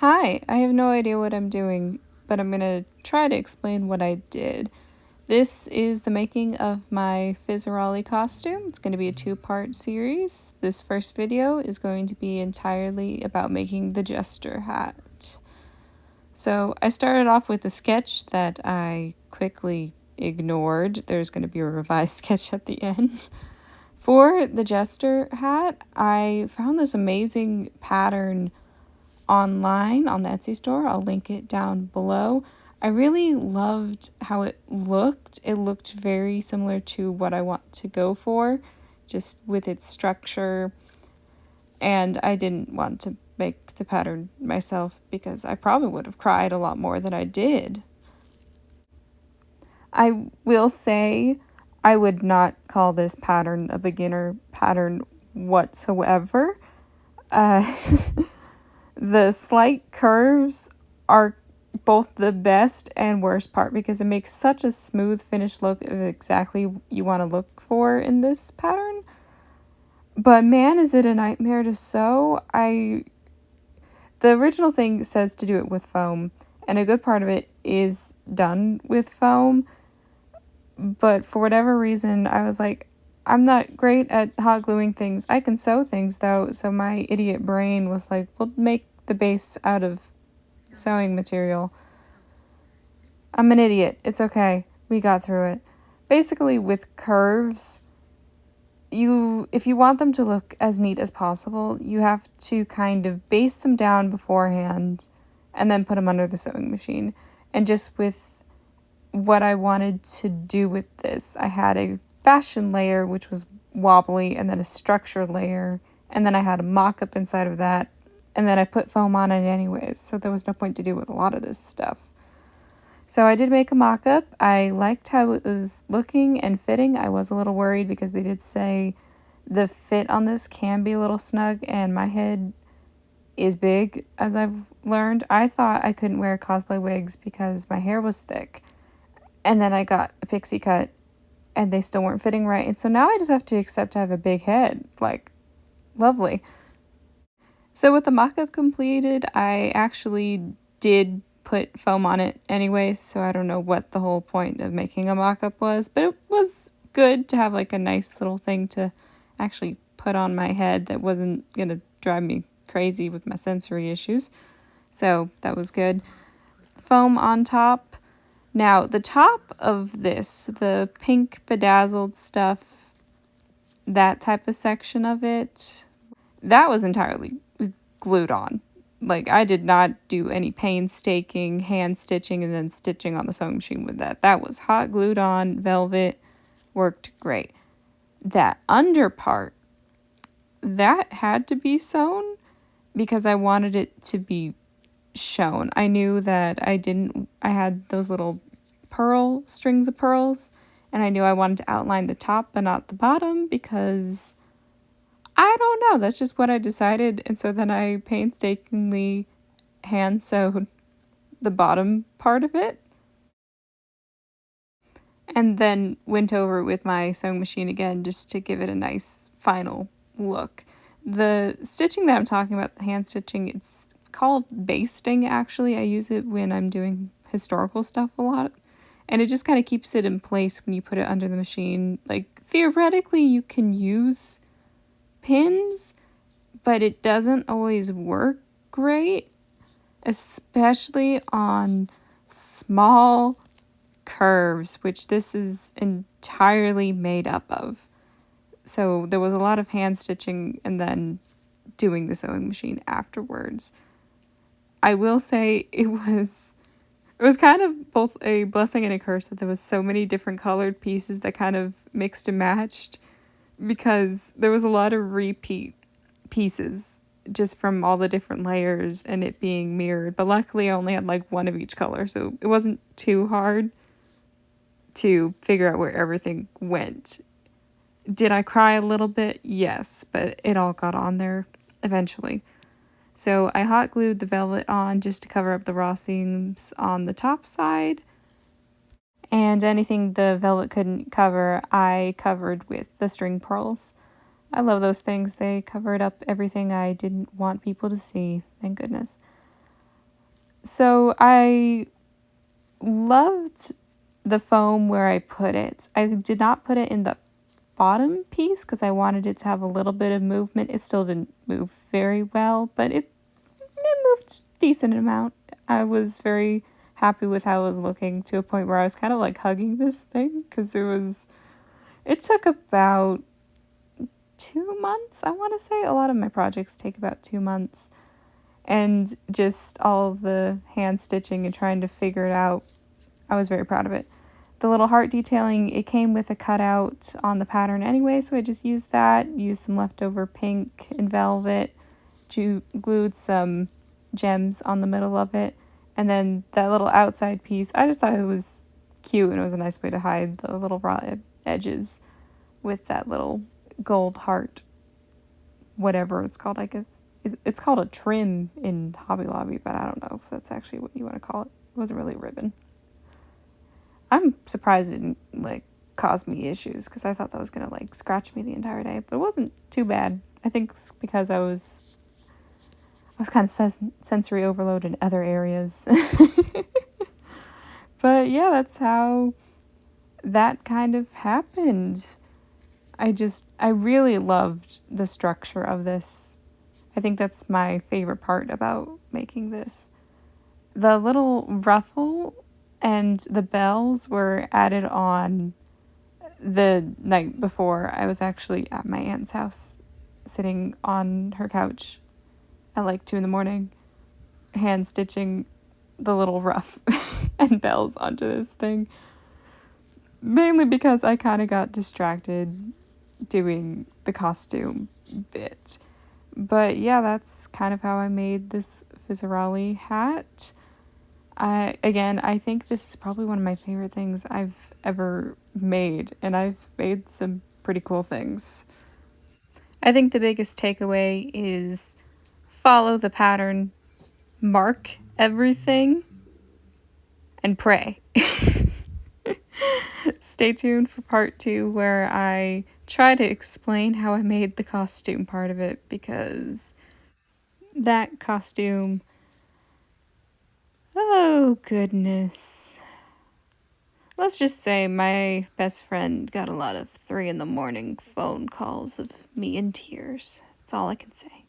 Hi, I have no idea what I'm doing, but I'm gonna try to explain what I did. This is the making of my Fizzarolli costume. It's going to be a two-part series. This first video is going to be entirely about making the jester hat. So I started off with a sketch that I quickly ignored. There's going to be a revised sketch at the end. For the jester hat, I found this amazing pattern online on the Etsy store. I'll link it down below. I really loved how it looked. It looked very similar to what I want to go for, just with its structure. And I didn't want to make the pattern myself because I probably would have cried a lot more than I did. I will say I would not call this pattern a beginner pattern whatsoever. The slight curves are both the best and worst part because it makes such a smooth finished look of exactly you want to look for in this pattern. But man, is it a nightmare to sew. The original thing says to do it with foam, and a good part of it is done with foam. But for whatever reason, I was like, I'm not great at hot gluing things. I can sew things though, so my idiot brain was like, we'll make the base out of sewing material. I'm an idiot. It's okay. We got through it. Basically, with curves, if you want them to look as neat as possible, you have to kind of base them down beforehand and then put them under the sewing machine. And just with what I wanted to do with this, I had a fashion layer, which was wobbly, and then a structure layer, and then I had a mock-up inside of that, and then I put foam on it anyways, so there was no point to do with a lot of this stuff. So I did make a mock-up. I liked how it was looking and fitting. I was a little worried because they did say the fit on this can be a little snug, and my head is big, as I've learned. I thought I couldn't wear cosplay wigs because my hair was thick. And then I got a pixie cut, and they still weren't fitting right. And so now I just have to accept I have a big head. Like, lovely. So with the mock-up completed, I actually did put foam on it anyways, so I don't know what the whole point of making a mock-up was, but it was good to have like a nice little thing to actually put on my head that wasn't gonna drive me crazy with my sensory issues. So that was good. Foam on top. Now, the top of this, the pink bedazzled stuff, that type of section of it, that was entirely glued on. Like, I did not do any painstaking hand stitching and then stitching on the sewing machine with that. That was hot glued on, velvet, worked great. That under part, that had to be sewn because I wanted it to be shown. I knew that I had those little strings of pearls, and I knew I wanted to outline the top but not the bottom because I don't know, that's just what I decided. And so then I painstakingly hand sewed the bottom part of it and then went over it with my sewing machine again just to give it a nice final look. The stitching that I'm talking about, the hand stitching, it's called basting actually. I use it when I'm doing historical stuff a lot. And it just kind of keeps it in place when you put it under the machine. Like, theoretically, you can use pins, but it doesn't always work great, especially on small curves, which this is entirely made up of. So there was a lot of hand stitching and then doing the sewing machine afterwards. I will say it was kind of both a blessing and a curse that there was so many different colored pieces that kind of mixed and matched because there was a lot of repeat pieces just from all the different layers and it being mirrored. But luckily I only had like one of each color, so it wasn't too hard to figure out where everything went. Did I cry a little bit? Yes, but it all got on there eventually. So I hot glued the velvet on just to cover up the raw seams on the top side. And anything the velvet couldn't cover, I covered with the string pearls. I love those things. They covered up everything I didn't want people to see, thank goodness. So I loved the foam where I put it. I did not put it in the bottom piece because I wanted it to have a little bit of movement. It still didn't move very well, but it moved decent amount. I was very happy with how it was looking, to a point where I was kind of like hugging this thing because it took about 2 months, I want to say. A lot of my projects take about 2 months, and just all the hand stitching and trying to figure it out. I was very proud of it. The little heart detailing, it came with a cutout on the pattern anyway, so I just used that, used some leftover pink and velvet, glued some gems on the middle of it, and then that little outside piece, I just thought it was cute, and it was a nice way to hide the little raw edges with that little gold heart, whatever it's called. I guess it's called a trim in Hobby Lobby, but I don't know if that's actually what you want to call it. It wasn't really a ribbon. I'm surprised it didn't like cause me issues, because I thought that was gonna like scratch me the entire day, but it wasn't too bad. I think it's because I was kind of sensory overload in other areas. But yeah, that's how that kind of happened. I really loved the structure of this. I think that's my favorite part about making this. The little ruffle and the bells were added on the night before. I was actually at my aunt's house, sitting on her couch at like 2 in the morning, hand stitching the little ruff and bells onto this thing. Mainly because I kind of got distracted doing the costume bit. But yeah, that's kind of how I made this Fizzarolli hat. I think this is probably one of my favorite things I've ever made, and I've made some pretty cool things. I think the biggest takeaway is follow the pattern, mark everything, and pray. Stay tuned for part 2, where I try to explain how I made the costume part of it, because that costume, oh goodness. Let's just say my best friend got a lot of 3 in the morning phone calls of me in tears. That's all I can say.